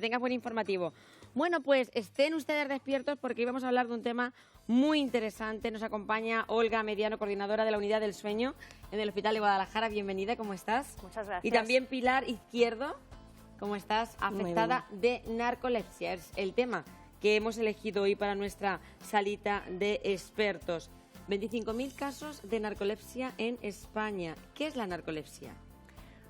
Tenga buen informativo. Bueno, pues estén ustedes despiertos porque hoy vamos a hablar de un tema muy interesante. Nos acompaña Olga Mediano, coordinadora de la Unidad del Sueño en el Hospital de Guadalajara. Bienvenida, ¿cómo estás? Muchas gracias. Y también Pilar Izquierdo, ¿cómo estás? Afectada de narcolepsia. Es el tema que hemos elegido hoy para nuestra salita de expertos. 25.000 casos de narcolepsia en España. ¿Qué es la narcolepsia?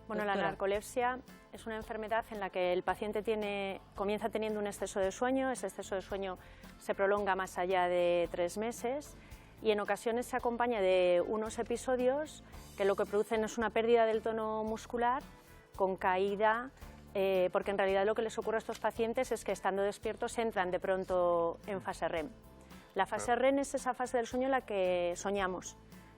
Bueno, Doctora. la narcolepsia es una enfermedad en la que el paciente comienza teniendo un exceso de sueño. Ese exceso de sueño se prolonga más allá de 3 meses y en ocasiones se acompaña de unos episodios que lo que producen es una pérdida del tono muscular con caída, porque en realidad lo que les ocurre a estos pacientes es que estando despiertos entran de pronto en fase REM. La fase REM es esa fase del sueño en la que soñamos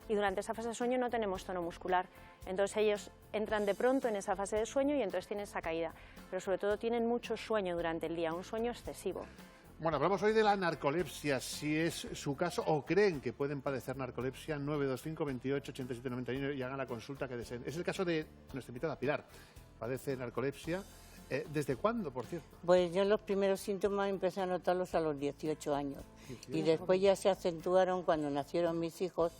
y durante esa fase de sueño no tenemos tono muscular. Entonces ellos entran de pronto en esa fase de sueño y entonces tienen esa caída. Pero sobre todo tienen mucho sueño durante el día, un sueño excesivo. Bueno, hablamos hoy de la narcolepsia, si es su caso o creen que pueden padecer narcolepsia. 925 28 87 91 y hagan la consulta que deseen. Es el caso de nuestra invitada Pilar, padece narcolepsia. ¿Desde cuándo, por cierto? Pues yo los primeros síntomas empecé a notarlos a los 18 años 18. y después ya se acentuaron cuando nacieron mis hijos.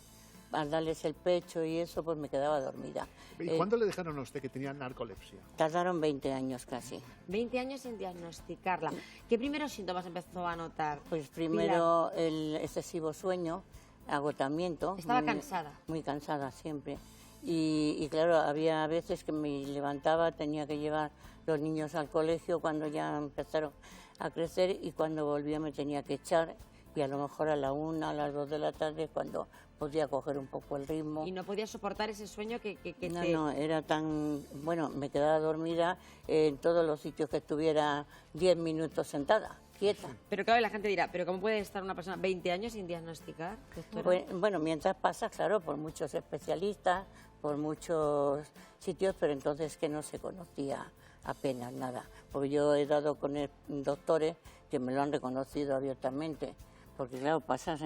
Al darles el pecho y eso, pues me quedaba dormida. ¿Y cuándo le dejaron a usted que tenía narcolepsia? Tardaron 20 años casi. 20 años en diagnosticarla. ¿Qué primeros síntomas empezó a notar? Pues primero el excesivo sueño, agotamiento. Estaba cansada. Muy cansada siempre. Y claro, había veces que me levantaba, tenía que llevar los niños al colegio cuando ya empezaron a crecer y cuando volvía me tenía que echar. Y a lo mejor a la 1, a las 2 de la tarde cuando podía coger un poco el ritmo. ¿Y no podía soportar ese sueño que No, era tan... Bueno, me quedaba dormida en todos los sitios que estuviera 10 minutos sentada, quieta. Pero claro, la gente dirá, ¿pero cómo puede estar una persona 20 años sin diagnosticar, doctora? Bueno, mientras pasa, claro, por muchos especialistas, por muchos sitios, pero entonces que no se conocía apenas nada. Porque yo he dado con doctores que me lo han reconocido abiertamente. Porque claro, pasas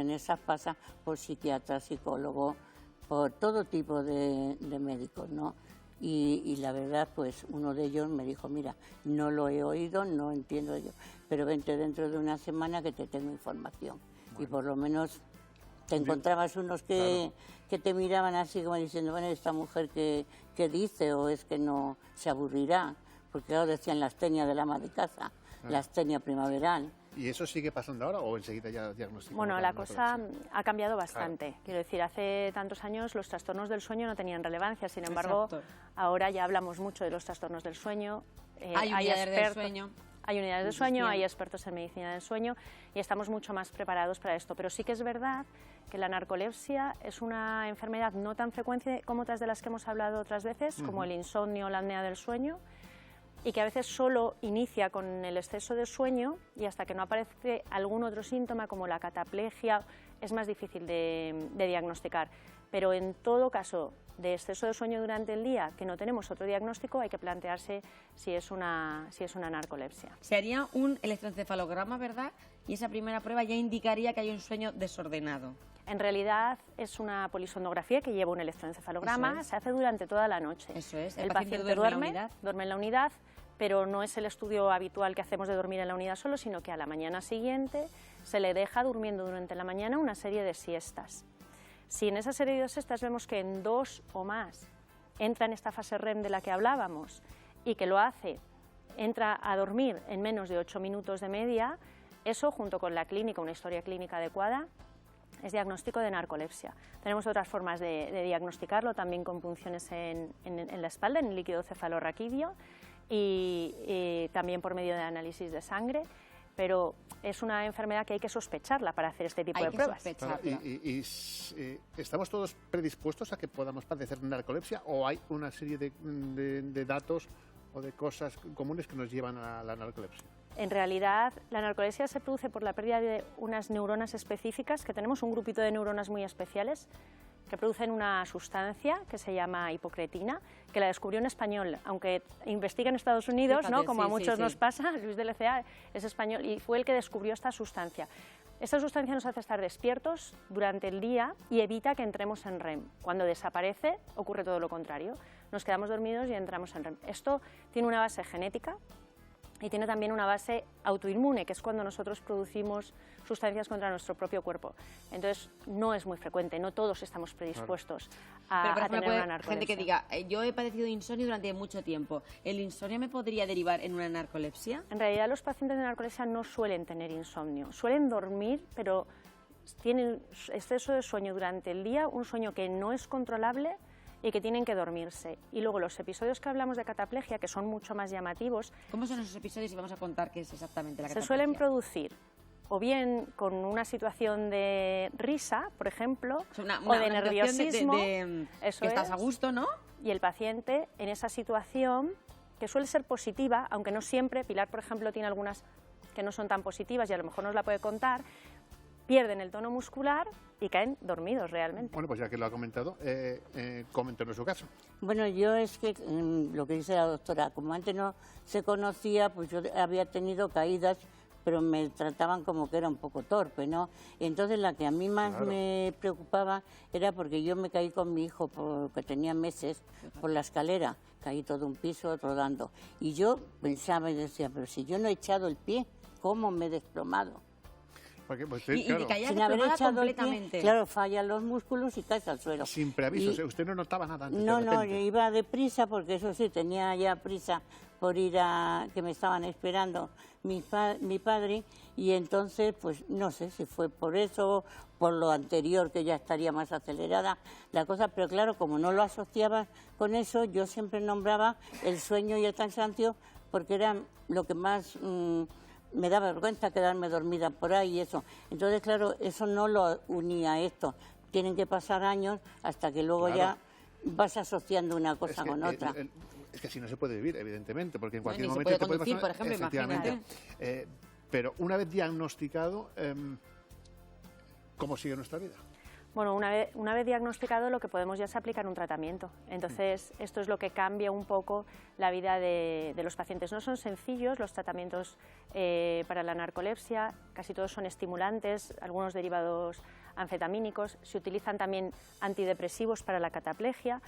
por psiquiatras, psicólogos, por todo tipo de médicos, ¿no? Y la verdad, pues uno de ellos me dijo, mira, no lo he oído, no entiendo yo, pero vente dentro de una semana que te tengo información. Bueno. Y por lo menos te encontrabas unos que te miraban así como diciendo, bueno, esta mujer que dice o es que no se aburrirá, porque claro, decían la astenia del ama de casa, la astenia primaveral. ¿Y eso sigue pasando ahora o enseguida ya diagnosticamos? Bueno, la cosa ha cambiado bastante. Claro. Quiero decir, hace tantos años los trastornos del sueño no tenían relevancia, sin embargo, ahora ya hablamos mucho de los trastornos del sueño. Hay unidades del sueño. Hay unidades de sueño, hay expertos en medicina del sueño y estamos mucho más preparados para esto. Pero sí que es verdad que la narcolepsia es una enfermedad no tan frecuente como otras de las que hemos hablado otras veces, como el insomnio o la apnea del sueño, y que a veces solo inicia con el exceso de sueño y hasta que no aparece algún otro síntoma como la cataplegia es más difícil de diagnosticar. Pero en todo caso de exceso de sueño durante el día que no tenemos otro diagnóstico hay que plantearse si es una narcolepsia. Se haría un electroencefalograma, ¿verdad? Y esa primera prueba ya indicaría que hay un sueño desordenado. En realidad es una polisonografía que lleva un electroencefalograma, se hace durante toda la noche. Eso es, el paciente duerme en la unidad, pero no es el estudio habitual que hacemos de dormir en la unidad solo, sino que a la mañana siguiente se le deja durmiendo durante la mañana una serie de siestas. Si en esa serie de siestas vemos que en 2 o más entra en esta fase REM de la que hablábamos y que lo hace, entra a dormir en menos de 8 minutos de media, eso junto con la clínica, una historia clínica adecuada, es diagnóstico de narcolepsia. Tenemos otras formas de diagnosticarlo, también con punciones en la espalda, en el líquido cefalorraquídeo y también por medio de análisis de sangre, pero es una enfermedad que hay que sospecharla para hacer este tipo de pruebas. ¿Estamos todos predispuestos a que podamos padecer narcolepsia o hay una serie de datos o de cosas comunes que nos llevan a la narcolepsia? En realidad, la narcolepsia se produce por la pérdida de unas neuronas específicas, que tenemos un grupito de neuronas muy especiales, que producen una sustancia que se llama hipocretina, que la descubrió un español, aunque investiga en Estados Unidos, fíjate, ¿no? Como a muchos nos pasa, Luis de Lecea es español y fue el que descubrió esta sustancia. Esta sustancia nos hace estar despiertos durante el día y evita que entremos en REM. Cuando desaparece, ocurre todo lo contrario. Nos quedamos dormidos y entramos en REM. Esto tiene una base genética y tiene también una base autoinmune, que es cuando nosotros producimos sustancias contra nuestro propio cuerpo. Entonces, no es muy frecuente, no todos estamos predispuestos a tener una narcolepsia. Gente que diga, yo he padecido insomnio durante mucho tiempo, ¿el insomnio me podría derivar en una narcolepsia? En realidad, los pacientes de narcolepsia no suelen tener insomnio, suelen dormir, pero tienen exceso de sueño durante el día, un sueño que no es controlable y que tienen que dormirse. Y luego los episodios que hablamos de cataplegia, que son mucho más llamativos... ¿Cómo son esos episodios? Y vamos a contar qué es exactamente la cataplegia. Se suelen producir o bien con una situación de risa, por ejemplo, o de nerviosismo, que estás a gusto, ¿no? Y el paciente en esa situación, que suele ser positiva, aunque no siempre, Pilar, por ejemplo, tiene algunas que no son tan positivas y a lo mejor nos la puede contar, pierden el tono muscular y caen dormidos realmente. Bueno, pues ya que lo ha comentado, coméntenos su caso. Bueno, yo es que lo que dice la doctora, como antes no se conocía, pues yo había tenido caídas, pero me trataban como que era un poco torpe, ¿no? Entonces la que a mí más me preocupaba era porque yo me caí con mi hijo, porque tenía meses, por la escalera, caí todo un piso, otro dando. Y yo pensaba y decía, pero si yo no he echado el pie, ¿cómo me he desplomado? Porque, pues, claro. Y te caías sin haber echado completamente. El pie, claro, fallan los músculos y caes al suelo. Sin preaviso, usted no notaba nada antes. No, yo iba deprisa, porque eso sí, tenía ya prisa por ir que me estaban esperando mi padre, y entonces, pues no sé si fue por eso, por lo anterior, que ya estaría más acelerada la cosa, pero claro, como no lo asociaba con eso, yo siempre nombraba el sueño y el cansancio, porque era lo que más... me da vergüenza quedarme dormida por ahí y eso. Entonces, claro, eso no lo unía a esto. Tienen que pasar años hasta que luego ya vas asociando una cosa con otra. Es que así no se puede vivir, evidentemente, porque en cualquier momento momento te puede pasar, por ejemplo, efectivamente. Pero una vez diagnosticado, ¿cómo sigue nuestra vida? Bueno, una vez diagnosticado, lo que podemos ya es aplicar un tratamiento. Entonces, esto es lo que cambia un poco la vida de los pacientes. No son sencillos los tratamientos para la narcolepsia, casi todos son estimulantes, algunos derivados anfetamínicos, se utilizan también antidepresivos para la cataplegia,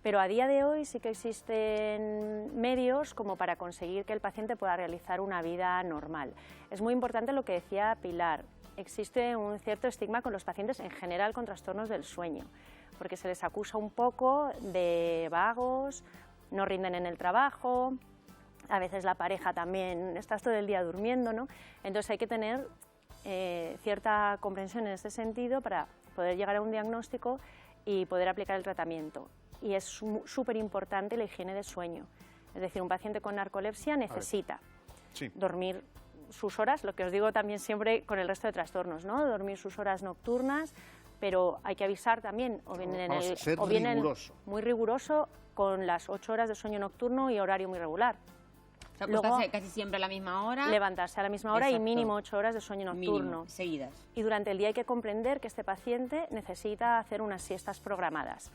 pero a día de hoy sí que existen medios como para conseguir que el paciente pueda realizar una vida normal. Es muy importante lo que decía Pilar. Existe un cierto estigma con los pacientes en general con trastornos del sueño, porque se les acusa un poco de vagos, no rinden en el trabajo, a veces la pareja también, estás todo el día durmiendo, ¿no? Entonces hay que tener cierta comprensión en ese sentido para poder llegar a un diagnóstico y poder aplicar el tratamiento. Y es súper importante la higiene de sueño, es decir, un paciente con narcolepsia necesita dormir sus horas, lo que os digo también siempre con el resto de trastornos, ¿no? Dormir sus horas nocturnas, pero hay que avisar también, muy riguroso con las 8 horas de sueño nocturno y horario muy regular. O sea, acostarse casi siempre a la misma hora. Levantarse a la misma hora. Exacto. Y mínimo 8 horas de sueño nocturno. Mínimo, seguidas. Y durante el día hay que comprender que este paciente necesita hacer unas siestas programadas.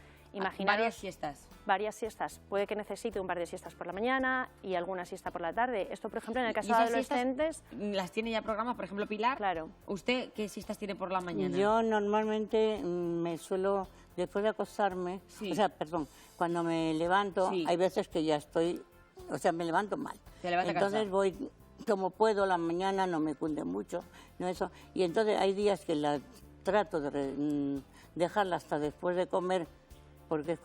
Varias siestas. Varias siestas. Puede que necesite un par de siestas por la mañana y alguna siesta por la tarde. Esto, por ejemplo, en el caso de adolescentes... ¿Las tiene ya programadas? Por ejemplo, Pilar. Claro. ¿Usted qué siestas tiene por la mañana? Yo normalmente me suelo, después de acostarme, cuando me levanto, hay veces que ya estoy, me levanto mal. Entonces voy como puedo, la mañana no me cunde mucho, no eso. Y entonces hay días que la trato de dejarla hasta después de comer, porque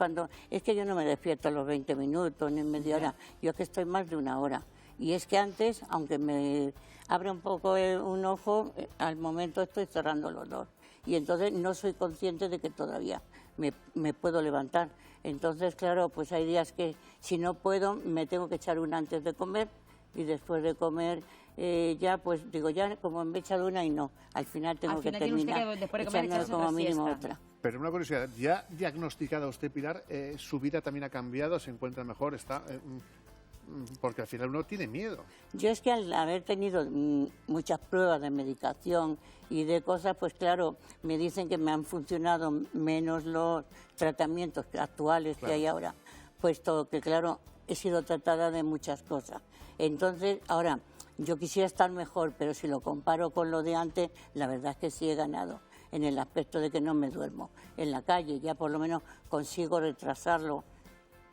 es que yo no me despierto a los 20 minutos ni media hora, yo es que estoy más de una hora. Y es que antes, aunque me abre un poco un ojo, al momento estoy cerrando los dos. Y entonces no soy consciente de que todavía me puedo levantar. Entonces, claro, pues hay días que si no puedo, me tengo que echar una antes de comer, y después de comer ya, pues digo, ya como me he echado una y no, al final tengo que terminar echando como mínimo otra. Pero una curiosidad, ¿ya diagnosticada usted, Pilar, su vida también ha cambiado, se encuentra mejor, está...? Porque al final uno tiene miedo. Yo es que al haber tenido muchas pruebas de medicación y de cosas, pues claro, me dicen que me han funcionado menos los tratamientos actuales que hay ahora, puesto que claro, he sido tratada de muchas cosas. Entonces, ahora, yo quisiera estar mejor, pero si lo comparo con lo de antes, la verdad es que sí he ganado, en el aspecto de que no me duermo en la calle, ya por lo menos consigo retrasarlo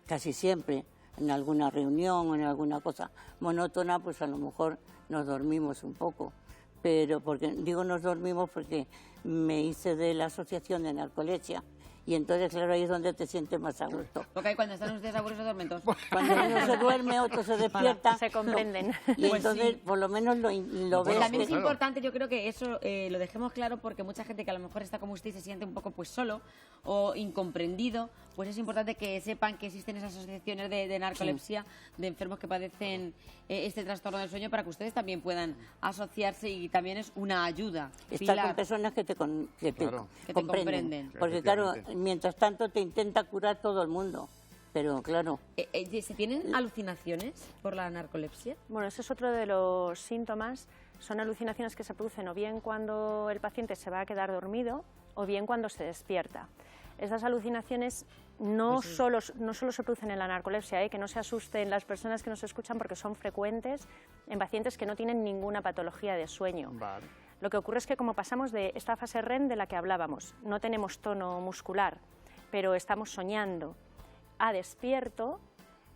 casi siempre en alguna reunión o en alguna cosa monótona, pues a lo mejor nos dormimos un poco. Pero digo nos dormimos porque me hice de la asociación de narcolepsia. Y entonces, claro, ahí es donde te sientes más a gusto. Porque ahí cuando están ustedes aburridos se duermen todos. Cuando uno se duerme, otro se despierta. Se comprenden. Y Pues entonces, sí. por lo menos lo ves. También es claro. importante, yo creo que eso lo dejemos claro, porque mucha gente que a lo mejor está como usted y se siente un poco pues solo o incomprendido, pues es importante que sepan que existen esas asociaciones de narcolepsia, de enfermos que padecen este trastorno del sueño, para que ustedes también puedan asociarse, y también es una ayuda. Estar Pilar, con personas que te Claro. Que te comprenden. Porque claro, Efectivamente. mientras tanto te intenta curar todo el mundo. Pero claro, ¿se tienen alucinaciones por la narcolepsia? Bueno, ese es otro de los síntomas. Son alucinaciones que se producen o bien cuando el paciente se va a quedar dormido o bien cuando se despierta. Estas alucinaciones no solo se producen en la narcolepsia, que no se asusten las personas que nos escuchan, porque son frecuentes en pacientes que no tienen ninguna patología de sueño. Vale. Lo que ocurre es que, como pasamos de esta fase REM de la que hablábamos, no tenemos tono muscular, pero estamos soñando, a despierto,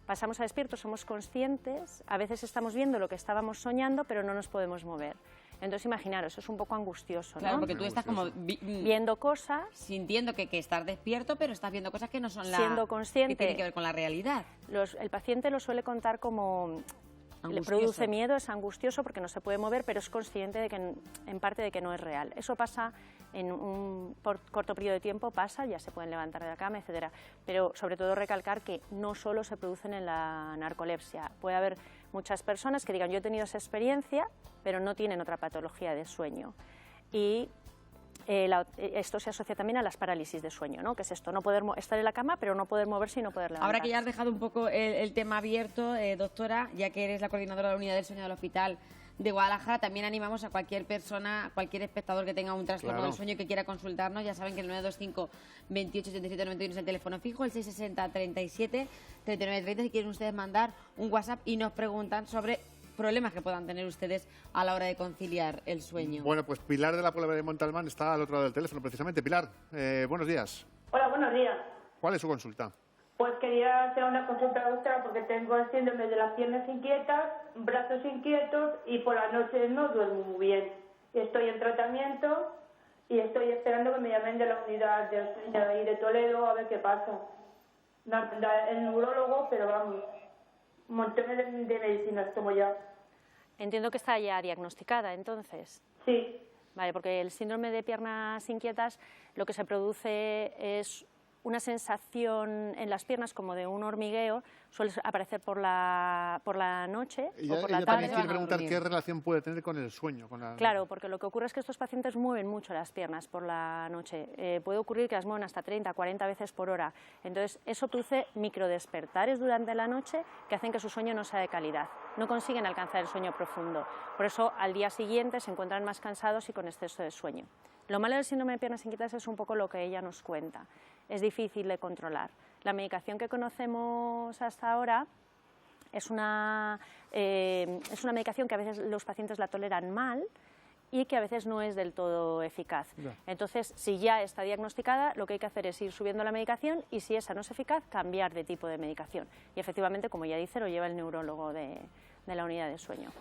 pasamos a despierto, somos conscientes, a veces estamos viendo lo que estábamos soñando, pero no nos podemos mover. Entonces, imaginaros, eso es un poco angustioso, Claro, ¿no? porque tú estás como Viendo cosas, sintiendo que estar despierto, pero estás viendo cosas que no son Siendo consciente. que tienen que ver con la realidad. el paciente lo suele contar como... Le Angustioso. produce miedo, es angustioso porque no se puede mover, pero es consciente de que, en parte, de que no es real. Eso pasa en un corto periodo de tiempo, ya se pueden levantar de la cama, etcétera. Pero sobre todo recalcar que no solo se producen en la narcolepsia. Puede haber muchas personas que digan, yo he tenido esa experiencia, pero no tienen otra patología de sueño. Y esto se asocia también a las parálisis de sueño, ¿no? Que es esto, no poder estar en la cama, pero no poder moverse y no poder levantarse. Ahora que ya has dejado un poco el tema abierto, doctora, ya que eres la coordinadora de la unidad del sueño del Hospital de Guadalajara, también animamos a cualquier persona, cualquier espectador que tenga un trastorno Claro. del sueño y que quiera consultarnos. Ya saben que el 925 28 87 91 es el teléfono fijo, el 660 37 39 30, si quieren ustedes mandar un WhatsApp y nos preguntan sobre problemas que puedan tener ustedes a la hora de conciliar el sueño. Bueno, pues Pilar de la Puebla de Montalbán está al otro lado del teléfono, precisamente. Pilar, buenos días. Hola, buenos días. ¿Cuál es su consulta? Pues quería hacer una consulta, doctora, porque tengo el síndrome de las piernas inquietas, brazos inquietos y por la noche no duermo muy bien. Estoy en tratamiento y estoy esperando que me llamen de la unidad del sueño de ahí de Toledo a ver qué pasa. El neurólogo, pero vamos, un montón de medicinas tomo ya. Entiendo que está ya diagnosticada, entonces. Sí, Vale, porque el síndrome de piernas inquietas lo que se produce es una sensación en las piernas como de un hormigueo, suele aparecer por la noche o Ella por la también tarde. quiere preguntar qué relación puede tener con el sueño. Claro, porque lo que ocurre es que estos pacientes mueven mucho las piernas por la noche. Puede ocurrir que las muevan hasta 30, 40 veces por hora. Entonces, eso produce microdespertares durante la noche que hacen que su sueño no sea de calidad. No consiguen alcanzar el sueño profundo. Por eso, al día siguiente se encuentran más cansados y con exceso de sueño. Lo malo del síndrome de piernas inquietas es un poco lo que ella nos cuenta. Es difícil de controlar. La medicación que conocemos hasta ahora es una medicación que a veces los pacientes la toleran mal y que a veces no es del todo eficaz. Entonces, si ya está diagnosticada, lo que hay que hacer es ir subiendo la medicación y, si esa no es eficaz, cambiar de tipo de medicación. Y efectivamente, como ya dice, lo lleva el neurólogo de la unidad de sueño.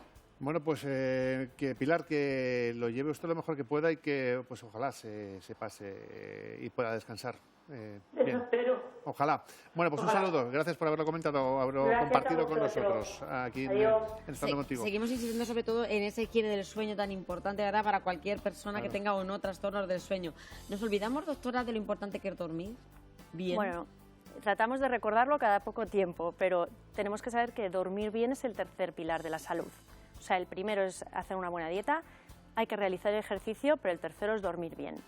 Bueno, pues que Pilar, que lo lleve usted lo mejor que pueda y que pues ojalá se pase y pueda descansar. eso Bien. espero. Ojalá. Bueno, pues Ojalá. un saludo. Gracias por haberlo comentado, haberlo Gracias compartido a con vosotros. nosotros aquí Adiós. en Estando Contigo. Seguimos insistiendo sobre todo en esa higiene del sueño tan importante, ¿verdad?, para cualquier persona que tenga o no trastornos del sueño. ¿Nos olvidamos, doctora, de lo importante que es dormir bien? Bueno, tratamos de recordarlo cada poco tiempo, pero tenemos que saber que dormir bien es el tercer pilar de la salud. O sea, el primero es hacer una buena dieta, hay que realizar ejercicio, pero el tercero es dormir bien.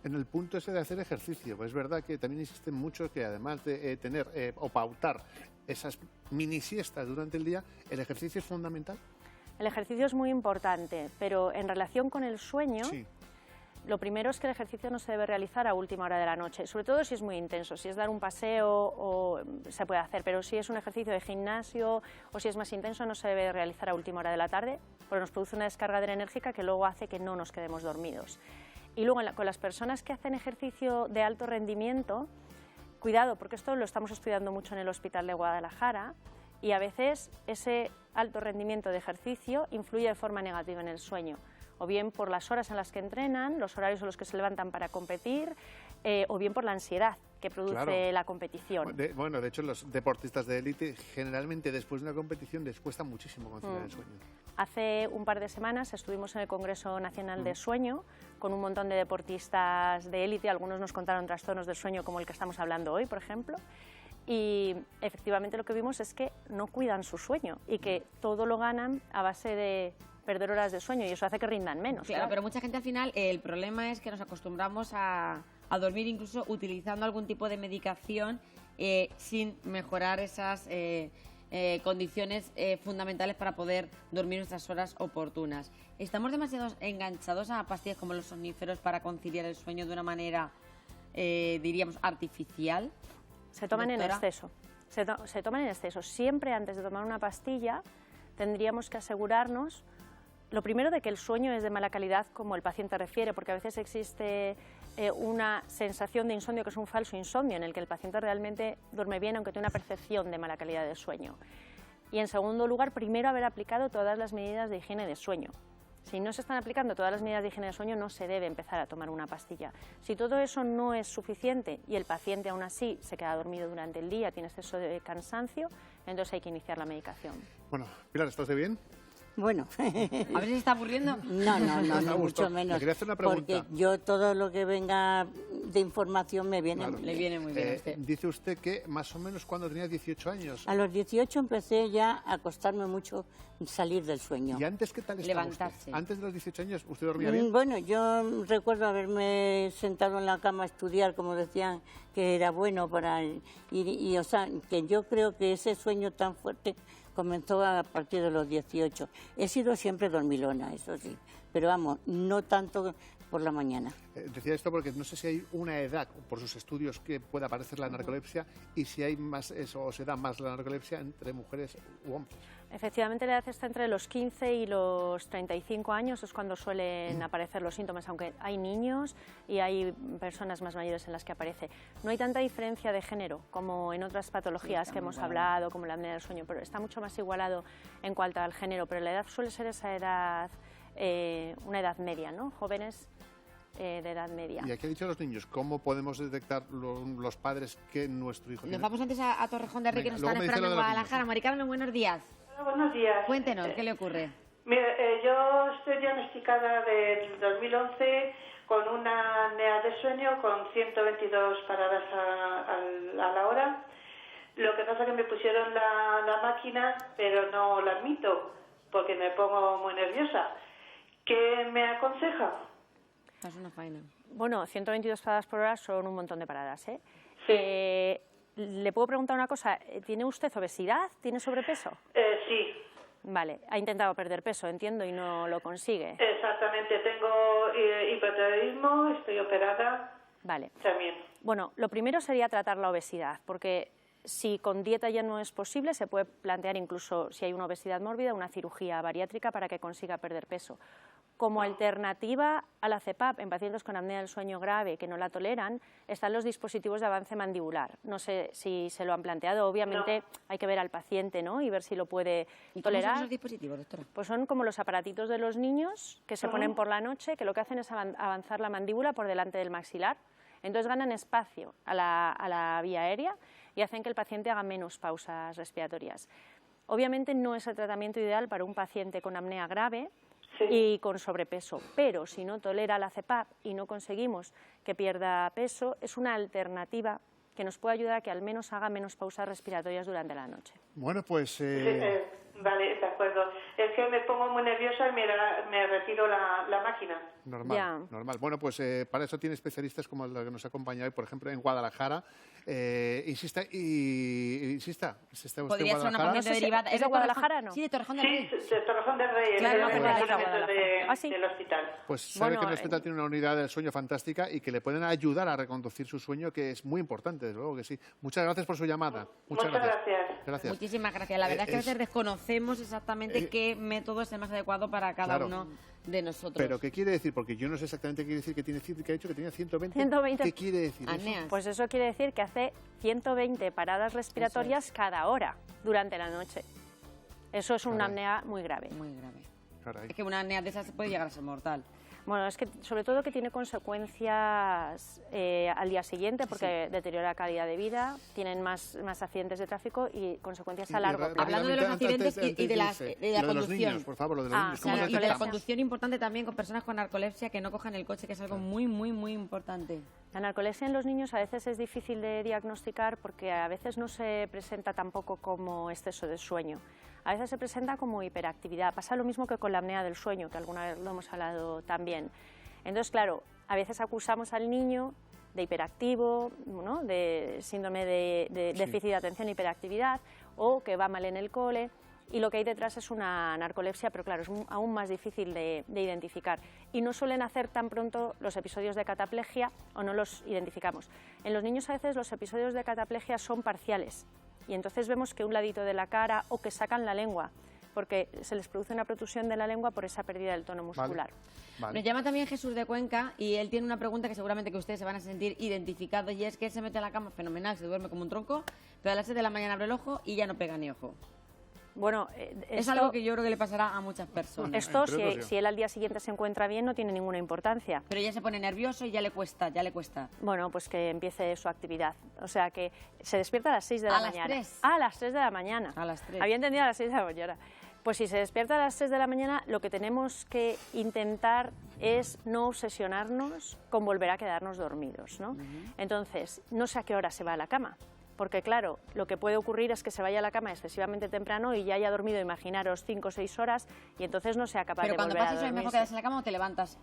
En el punto ese de hacer ejercicio, pues es verdad que también existen muchos que, además de tener o pautar esas mini siestas durante el día, el ejercicio es fundamental. El ejercicio es muy importante, pero en relación con el sueño, Sí. lo primero es que el ejercicio no se debe realizar a última hora de la noche, sobre todo si es muy intenso, si es dar un paseo o se puede hacer, pero si es un ejercicio de gimnasio o si es más intenso no se debe realizar a última hora de la tarde, porque nos produce una descarga adrenérgica que luego hace que no nos quedemos dormidos. Y luego con las personas que hacen ejercicio de alto rendimiento, Cuidado, porque esto lo estamos estudiando mucho en el Hospital de Guadalajara y a veces ese alto rendimiento de ejercicio influye de forma negativa en el sueño, o bien por las horas en las que entrenan, los horarios en los que se levantan para competir, o bien por la ansiedad que produce la competición. De hecho, los deportistas de élite generalmente después de una competición les cuesta muchísimo conciliar el sueño. Hace un par de semanas estuvimos en el Congreso Nacional de Sueño con un montón de deportistas de élite, algunos nos contaron trastornos del sueño como el que estamos hablando hoy, por ejemplo, y efectivamente lo que vimos es que no cuidan su sueño y que todo lo ganan a base de perder horas de sueño y eso hace que rindan menos. Claro, pero mucha gente al final, el problema es que nos acostumbramos a dormir incluso utilizando algún tipo de medicación sin mejorar esas condiciones fundamentales para poder dormir nuestras horas oportunas. ¿Estamos demasiado enganchados a pastillas como los somníferos para conciliar el sueño de una manera, diríamos, artificial? Se toman en Doctora. exceso. Se toman en exceso. Siempre antes de tomar una pastilla tendríamos que asegurarnos, lo primero, de que el sueño es de mala calidad, como el paciente refiere, porque a veces existe una sensación de insomnio que es un falso insomnio, en el que el paciente realmente duerme bien, aunque tiene una percepción de mala calidad de sueño. Y en segundo lugar, primero haber aplicado todas las medidas de higiene de sueño. Si no se están aplicando todas las medidas de higiene de sueño, no se debe empezar a tomar una pastilla. Si todo eso no es suficiente y el paciente aún así se queda dormido durante el día, tiene exceso de cansancio, entonces hay que iniciar la medicación. Bueno, Pilar, ¿estás de bien? Bueno, ¿A ver si se está aburriendo? no, Me mucho gustó. menos. Le quería hacer una pregunta. Porque yo todo lo que venga de información me viene Claro. muy Le bien. viene muy bien a usted. Dice usted que más o menos cuando tenía 18 años. A los 18 empecé ya a costarme mucho salir del sueño. ¿Y antes qué tal estaba Levantarse. usted? Antes de los 18 años, ¿usted dormía bien? Bueno, yo recuerdo haberme sentado en la cama a estudiar, como decían que era bueno para... Y o sea, que yo creo que ese sueño tan fuerte comenzó a partir de los 18. He sido siempre dormilona, eso sí, pero vamos, no tanto por la mañana. Decía esto porque no sé si hay una edad, por sus estudios, que pueda aparecer la narcolepsia y si hay más eso, o se da más la narcolepsia entre mujeres u hombres. Efectivamente, la edad está entre los 15 y los 35 años, es cuando suelen aparecer los síntomas, aunque hay niños y hay personas más mayores en las que aparece. No hay tanta diferencia de género como en otras patologías que hemos hablado, como la apnea del sueño, pero está mucho más igualado en cuanto al género, pero la edad suele ser esa edad, una edad media, ¿no? Jóvenes de edad media. Y aquí ha dicho los niños, ¿cómo podemos detectar los padres que nuestro hijo tiene? Nos vamos antes a Torrejón de Rey, que Venga, nos luego están me dice esperando lo en de los Guadalajara. niños. Mari Carmen, buenos días. Hola, buenos días. Cuéntenos, ¿qué le ocurre? Mira, yo estoy diagnosticada del 2011 con una apnea de sueño con 122 paradas a la hora. Lo que pasa es que me pusieron la máquina, pero no la admito porque me pongo muy nerviosa. ¿Qué me aconseja? Es una faena. Bueno, 122 paradas por hora son un montón de paradas, ¿eh? Sí. ¿Le puedo preguntar una cosa? ¿Tiene usted obesidad? ¿Tiene sobrepeso? Sí, Vale, ha intentado perder peso, entiendo, y no lo consigue. exactamente. Tengo hipotiroidismo, estoy operada Vale. también. Bueno, lo primero sería tratar la obesidad, porque si con dieta ya no es posible, se puede plantear incluso, si hay una obesidad mórbida, una cirugía bariátrica para que consiga perder peso. Como alternativa a la CPAP en pacientes con apnea del sueño grave que no la toleran, están los dispositivos de avance mandibular. No sé si se lo han planteado, obviamente hay que ver al paciente, ¿no? Y ver si lo puede ¿Y cómo son tolerar. esos dispositivos, doctora? Pues son como los aparatitos de los niños que se ponen por la noche, que lo que hacen es avanzar la mandíbula por delante del maxilar. Entonces ganan espacio a la vía aérea y hacen que el paciente haga menos pausas respiratorias. Obviamente no es el tratamiento ideal para un paciente con apnea grave y con sobrepeso, pero si no tolera la CPAP y no conseguimos que pierda peso, es una alternativa que nos puede ayudar a que al menos haga menos pausas respiratorias durante la noche. Bueno, pues... Vale, de acuerdo. Es que me pongo muy nerviosa y me retiro la máquina. Normal, Ya. normal. Bueno, pues para eso tiene especialistas como el que nos acompaña hoy, por ejemplo, en Guadalajara. Insista. ¿Está usted en Podría ser una Guadalajara? corriente derivada. ¿Es de Guadalajara, no? Sí, de Torrejón de Sí, Rey. de Torrejón del Rey, Claro, en no, el pero la departamento Guadalajara. Ah, sí. del hospital. Pues sabe Bueno, que el hospital tiene una unidad del sueño fantástica y que le pueden ayudar a reconducir su sueño, que es muy importante, desde luego que sí. Muchas gracias por su llamada. Muchas gracias. Gracias. Muchísimas gracias. La verdad es que a veces desconocemos conocemos exactamente qué método es el más adecuado para cada uno de nosotros. ¿Pero qué quiere decir? Porque yo no sé exactamente qué quiere decir que tiene, que ha dicho que tenía 120. 120. ¿Qué quiere decir eso? Pues eso quiere decir que hace 120 paradas respiratorias cada hora durante la noche. Eso es una apnea muy grave. Muy grave. Caray. Es que una apnea de esas puede llegar a ser mortal. Bueno, es que sobre todo que tiene consecuencias al día siguiente porque deteriora la calidad de vida, tienen más accidentes de tráfico y consecuencias a largo plazo. Hablando de los accidentes y de la lo de los conducción. niños, por favor, lo de los niños. ¿Cómo Claro, y de la detectamos? conducción importante también con personas con narcolepsia que no cojan el coche, que es algo muy, muy, muy importante. La narcolepsia en los niños a veces es difícil de diagnosticar porque a veces no se presenta tampoco como exceso de sueño. A veces se presenta como hiperactividad. Pasa lo mismo que con la apnea del sueño, que alguna vez lo hemos hablado también. Entonces, claro, a veces acusamos al niño de hiperactivo, ¿no? De síndrome de déficit de atención e hiperactividad, o que va mal en el cole, y lo que hay detrás es una narcolepsia, pero claro, es aún más difícil de identificar. Y no suelen hacer tan pronto los episodios de cataplegia o no los identificamos. En los niños a veces los episodios de cataplegia son parciales y entonces vemos que un ladito de la cara o que sacan la lengua, porque se les produce una protusión de la lengua por esa pérdida del tono muscular. Vale. Nos llama también Jesús de Cuenca y él tiene una pregunta que seguramente que ustedes se van a sentir identificados y es que él se mete a la cama fenomenal, se duerme como un tronco, pero a las 6 de la mañana abre el ojo y ya no pega ni ojo. Bueno, es algo que yo creo que le pasará a muchas personas. Esto, si él al día siguiente se encuentra bien, no tiene ninguna importancia. Pero ya se pone nervioso y ya le cuesta, Bueno, pues que empiece su actividad. O sea, que se despierta a las 6 de la mañana. ¿A las 3? A las 3 de la mañana. A las 3. Había entendido a las 6 de la mañana. Pues si se despierta a las 6 de la mañana, lo que tenemos que intentar es no obsesionarnos con volver a quedarnos dormidos, ¿no? Entonces, no sé a qué hora se va a la cama. Porque claro, lo que puede ocurrir es que se vaya a la cama excesivamente temprano y ya haya dormido, imaginaros, 5 o 6 horas y entonces no sea capaz de volver a dormirse. Pero cuando pases es mejor quedarse en la cama o te levantas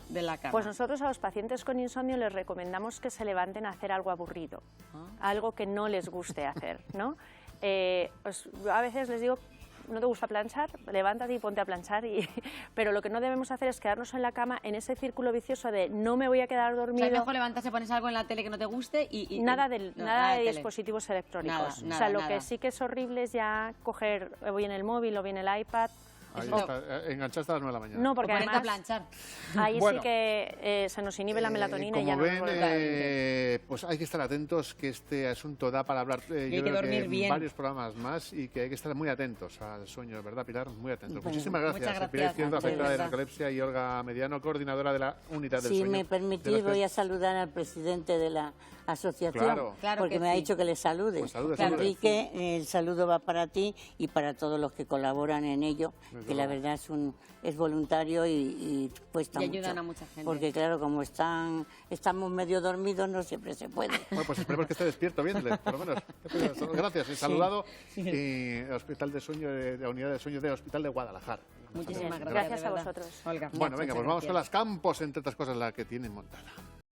de la cama. Pues nosotros a los pacientes con insomnio les recomendamos que se levanten a hacer algo aburrido, algo que no les guste hacer, ¿no? A veces les digo, ¿no te gusta planchar? Levántate y ponte a planchar. Pero lo que no debemos hacer es quedarnos en la cama en ese círculo vicioso de no me voy a quedar dormido. O sea, es mejor levantarse, pones algo en la tele que no te guste y nada de dispositivos electrónicos. Nada, o sea, lo que sí que es horrible es ya coger o bien el móvil o bien el iPad. Ahí está, enganchaste a las 9 de la mañana. No, porque además a planchar. Ahí bueno, sí que se nos inhibe la melatonina y ya no como nos ven, pues hay que estar atentos, que este asunto da para hablar hay que dormir bien. Varios programas más y que hay que estar muy atentos al sueño, ¿verdad, Pilar? Muy atentos. Bueno, Muchísimas gracias. muchas gracias, Pilar Izquierdo, afectada de verdad. narcolepsia, y Olga Mediano, coordinadora de la unidad del Si sueño. me permitís, voy a saludar al presidente de la asociación, Claro porque que me ha sí. dicho que le salude. Pues salude, Enrique, el saludo va para ti y para todos los que colaboran en ello, que la verdad es voluntario y cuesta Y mucho. ayudan a mucha gente. Porque claro, como estamos medio dormidos, no siempre se puede. Bueno, pues esperemos que esté despierto, bien, por lo menos. Gracias, he saludado el Hospital de Sueño, de la Unidad de Sueño del Hospital de Guadalajara. Muchísimas Gracias de a verdad. vosotros. Olga, Bueno, venga, muchas pues vamos gracias. con las Campos, entre otras cosas, la que tienen montada.